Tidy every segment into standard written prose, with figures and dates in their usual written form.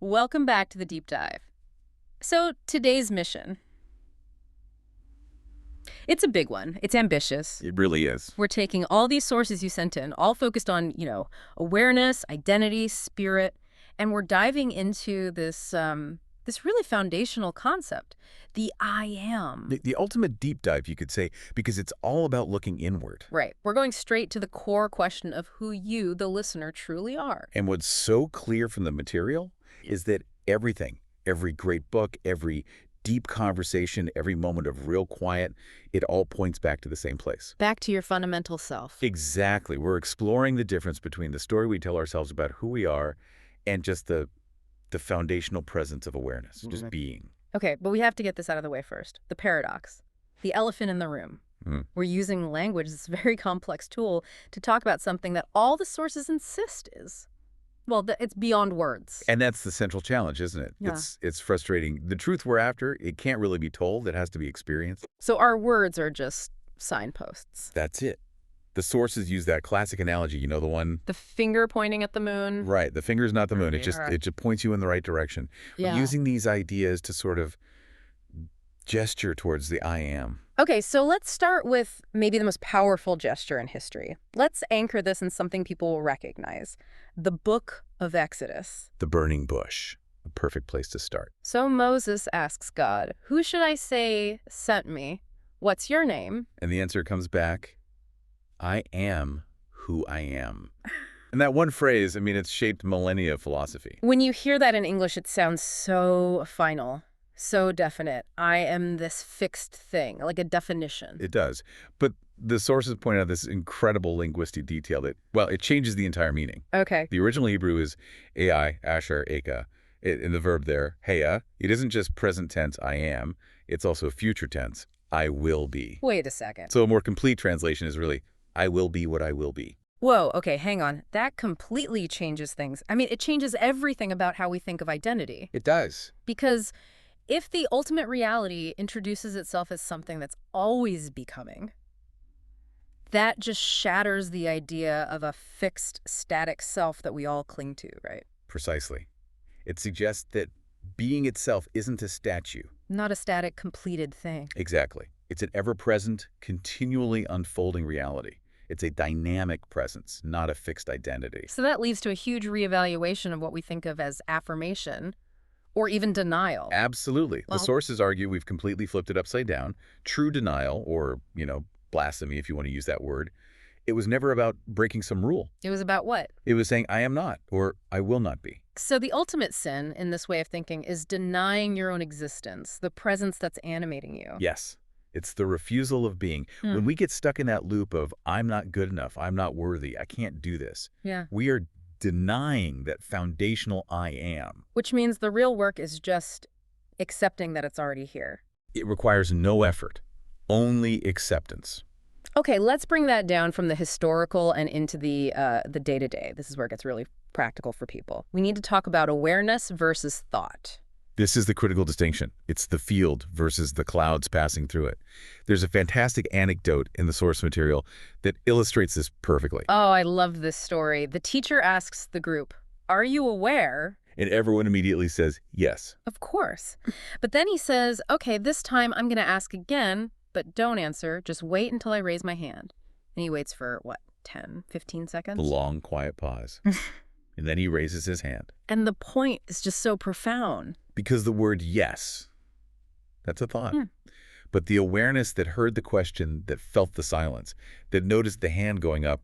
Welcome back to the deep dive. So, today's mission. It's a big one. It's ambitious. It really is. We're taking all these sources you sent in, all focused on, awareness, identity, spirit, and we're diving into this really foundational concept, the I am. The ultimate deep dive, you could say, because it's all about looking inward. Right. We're going straight to the core question of who you, the listener, truly are. And what's so clear from the material is that everything, every great book, every deep conversation, every moment of real quiet, it all points back to the same place. Back to your fundamental self. Exactly. We're exploring the difference between the story we tell ourselves about who we are and just the foundational presence of awareness, just being. Okay, but we have to get this out of the way first. The paradox. The elephant in the room. We're using language, this very complex tool, to talk about something that all the sources insist is, well, it's beyond words. And that's the central challenge, isn't it? Yeah. It's frustrating. The truth we're after, it can't really be told. It has to be experienced. So our words are just signposts. That's it. The sources use that classic analogy, you know, the one. The finger pointing at the moon. Right. The finger's not the moon. It Right. just points you in the right direction. Yeah. We're using these ideas to sort of gesture towards the I am. Okay, so let's start with maybe the most powerful gesture in history. Let's anchor this in something people will recognize. The Book of Exodus. The burning bush. A perfect place to start. So Moses asks God, "Who should I say sent me? What's your name?" And the answer comes back, I am who I am. And that one phrase, I mean, it's shaped millennia of philosophy. When you hear that in English, it sounds so final, so definite. I am this fixed thing, like a definition. It does. But the sources point out this incredible linguistic detail that, well, it changes the entire meaning. Okay. The original Hebrew is ai, asher, eka. In the verb there, heya, it isn't just present tense, I am. It's also future tense, I will be. Wait a second. So a more complete translation is really, I will be what I will be. Whoa, okay, hang on. That completely changes things. I mean, it changes everything about how we think of identity. It does. Because if the ultimate reality introduces itself as something that's always becoming, that just shatters the idea of a fixed, static self that we all cling to, right? Precisely. It suggests that being itself isn't a statue. Not a static, completed thing. Exactly. It's an ever-present, continually unfolding reality. It's a dynamic presence, not a fixed identity. So that leads to a huge reevaluation of what we think of as affirmation or even denial. Absolutely. Well- The sources argue we've completely flipped it upside down. True denial, or, blasphemy if you want to use that word, it was never about breaking some rule. It was about what? It was saying, I am not, or I will not be. So the ultimate sin in this way of thinking is denying your own existence, the presence that's animating you. Yes. It's the refusal of being. When we get stuck in that loop of, I'm not good enough, I'm not worthy, I can't do this, Yeah. we are denying that foundational I am. Which means the real work is just accepting that it's already here. It requires no effort, only acceptance. Okay, let's bring that down from the historical and into the day-to-day. This is where it gets really practical for people. We need to talk about awareness versus thought. This is the critical distinction. It's the field versus the clouds passing through it. There's a fantastic anecdote in the source material that illustrates this perfectly. Oh, I love this story. The teacher asks the group, "Are you aware?" And everyone immediately says, yes. Of course. But then he says, "Okay, this time I'm going to ask again, but don't answer. Just wait until I raise my hand." And he waits for, 10, 15 seconds? A long, quiet pause. And then he raises his hand. And the point is just so profound. Because the word yes, that's a thought. But the awareness that heard the question, that felt the silence, that noticed the hand going up,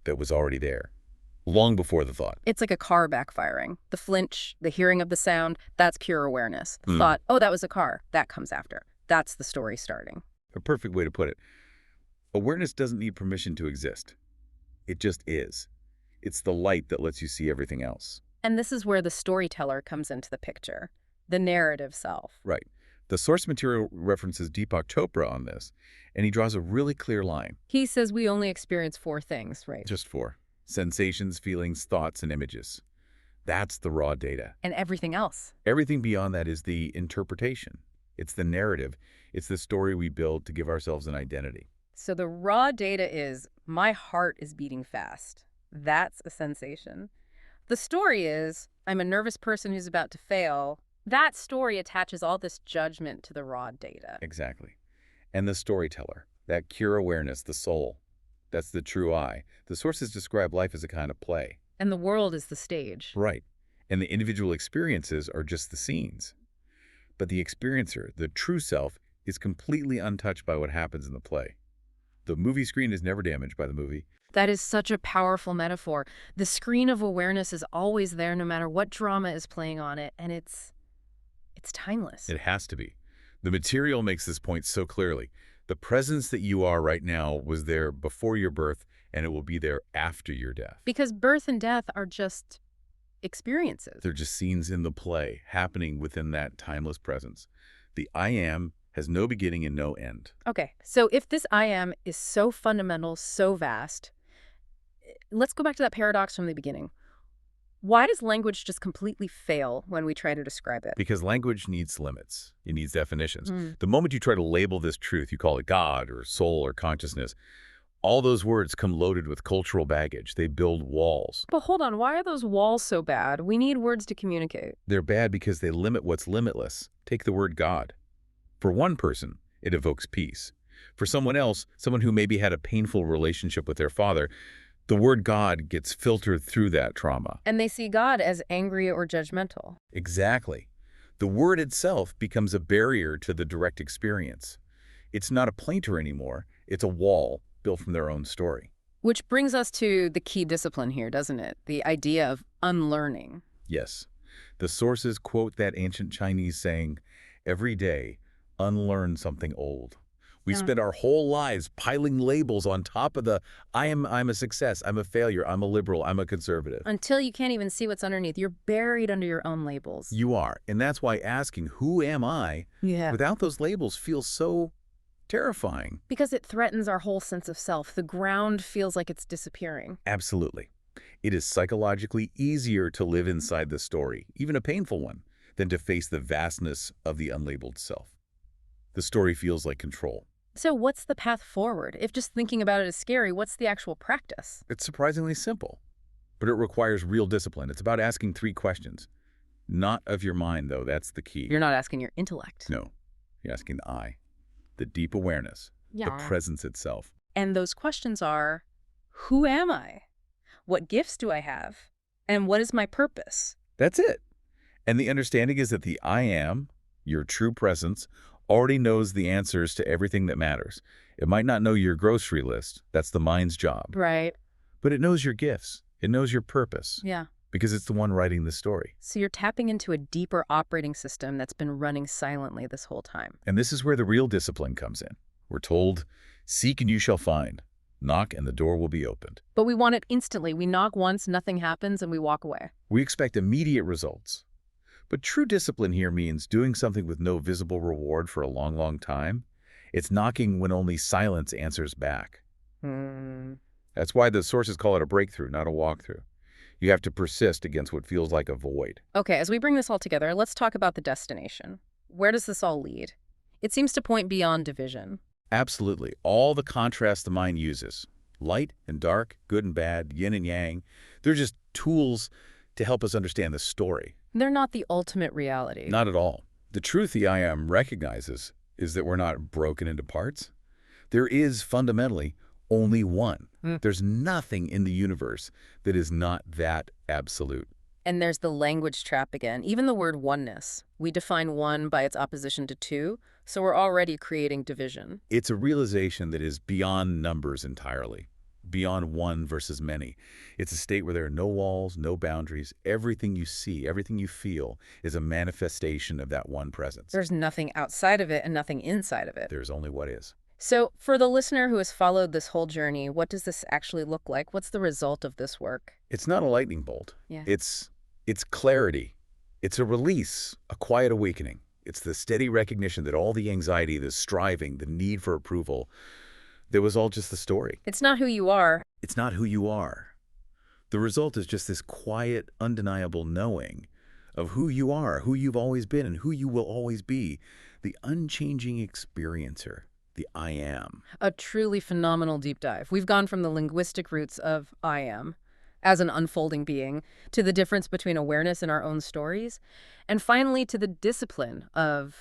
that was already there, long before the thought. It's like a car backfiring. The flinch, the hearing of the sound, that's pure awareness. The thought, oh, that was a car, that comes after. That's the story starting. A perfect way to put it. Awareness doesn't need permission to exist. It just is. It's the light that lets you see everything else. And this is where the storyteller comes into the picture, the narrative self. Right. The source material references Deepak Chopra on this, and he draws a really clear line. He says we only experience 4 things, right? Just 4. Sensations, feelings, thoughts, and images. That's the raw data. And everything else. Everything beyond that is the interpretation. It's the narrative. It's the story we build to give ourselves an identity. So the raw data is, my heart is beating fast. That's a sensation. The story is, I'm a nervous person who's about to fail. That story attaches all this judgment to the raw data. Exactly. And the storyteller, that cure awareness, the soul, that's the true I. The sources describe life as a kind of play. And the world is the stage. Right. And the individual experiences are just the scenes. But the experiencer, the true self, is completely untouched by what happens in the play. The movie screen is never damaged by the movie. That is such a powerful metaphor. The screen of awareness is always there no matter what drama is playing on it, and it's timeless. It has to be. The material makes this point so clearly. The presence that you are right now was there before your birth, and it will be there after your death. Because birth and death are just experiences. They're just scenes in the play happening within that timeless presence. The I am has no beginning and no end. Okay, so if this I am is so fundamental, so vast, let's go back to that paradox from the beginning. Why does language just completely fail when we try to describe it? Because language needs limits. It needs definitions. The moment you try to label this truth, you call it God or soul or consciousness, all those words come loaded with cultural baggage. They build walls. But hold on, why are those walls so bad? We need words to communicate. They're bad because they limit what's limitless. Take the word God. For one person, it evokes peace. For someone else, someone who maybe had a painful relationship with their father, the word God gets filtered through that trauma. And they see God as angry or judgmental. Exactly. The word itself becomes a barrier to the direct experience. It's not a plainter anymore. It's a wall built from their own story. Which brings us to the key discipline here, doesn't it? The idea of unlearning. Yes. The sources quote that ancient Chinese saying, every day, unlearn something old. We spend our whole lives piling labels on top of the I'm a success, I'm a failure, I'm a liberal, I'm a conservative. Until you can't even see what's underneath. You're buried under your own labels. You are. And that's why asking, who am I, without those labels feels so terrifying. Because it threatens our whole sense of self. The ground feels like it's disappearing. Absolutely. It is psychologically easier to live inside the story, even a painful one, than to face the vastness of the unlabeled self. The story feels like control. So what's the path forward? If just thinking about it is scary, what's the actual practice? It's surprisingly simple, but it requires real discipline. It's about asking 3 questions. Not of your mind, though. That's the key. You're not asking your intellect. No. You're asking the I, the deep awareness, the presence itself. And those questions are, who am I? What gifts do I have? And what is my purpose? That's it. And the understanding is that the I am, your true presence, already knows the answers to everything that matters. It might not know your grocery list. That's the mind's job. Right. But it knows your gifts. It knows your purpose. Yeah. Because it's the one writing the story. So you're tapping into a deeper operating system that's been running silently this whole time. And this is where the real discipline comes in. We're told, seek and you shall find. Knock and the door will be opened. But we want it instantly. We knock once, nothing happens, and we walk away. We expect immediate results. But true discipline here means doing something with no visible reward for a long, long time. It's knocking when only silence answers back. That's why the sources call it a breakthrough, not a walkthrough. You have to persist against what feels like a void. Okay, as we bring this all together, let's talk about the destination. Where does this all lead? It seems to point beyond division. Absolutely. All the contrasts the mind uses, light and dark, good and bad, yin and yang, they're just tools to help us understand the story. They're not the ultimate reality. Not at all. The truth the I am recognizes is that we're not broken into parts. There is fundamentally only one. There's nothing in the universe that is not that absolute. And there's the language trap again. Even the word oneness. We define one by its opposition to two, so we're already creating division. It's a realization that is beyond numbers entirely, beyond one versus many. It's a state where there are no walls, no boundaries. Everything you see, everything you feel is a manifestation of that one presence. There's nothing outside of it and nothing inside of it. There's only what is. So for the listener who has followed this whole journey, what does this actually look like? What's the result of this work? It's not a lightning bolt. Yeah. It's clarity. It's a release, a quiet awakening. It's the steady recognition that all the anxiety, the striving, the need for approval, that was all just the story. It's not who you are. It's not who you are. The result is just this quiet, undeniable knowing of who you are, who you've always been, and who you will always be. The unchanging experiencer, the I am. A truly phenomenal deep dive. We've gone from the linguistic roots of I am, as an unfolding being, to the difference between awareness in our own stories, and finally to the discipline of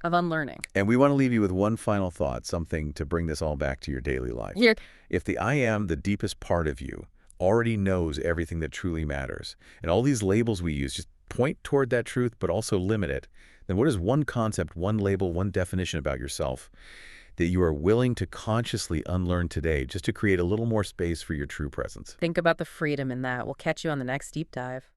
unlearning. And we want to leave you with one final thought, something to bring this all back to your daily life. Here, If the I am, the deepest part of you, already knows everything that truly matters, and all these labels we use just point toward that truth but also limit it, then what is one concept, one label, one definition about yourself that you are willing to consciously unlearn today just to create a little more space for your true presence? think about the freedom in that. We'll catch you on the next deep dive.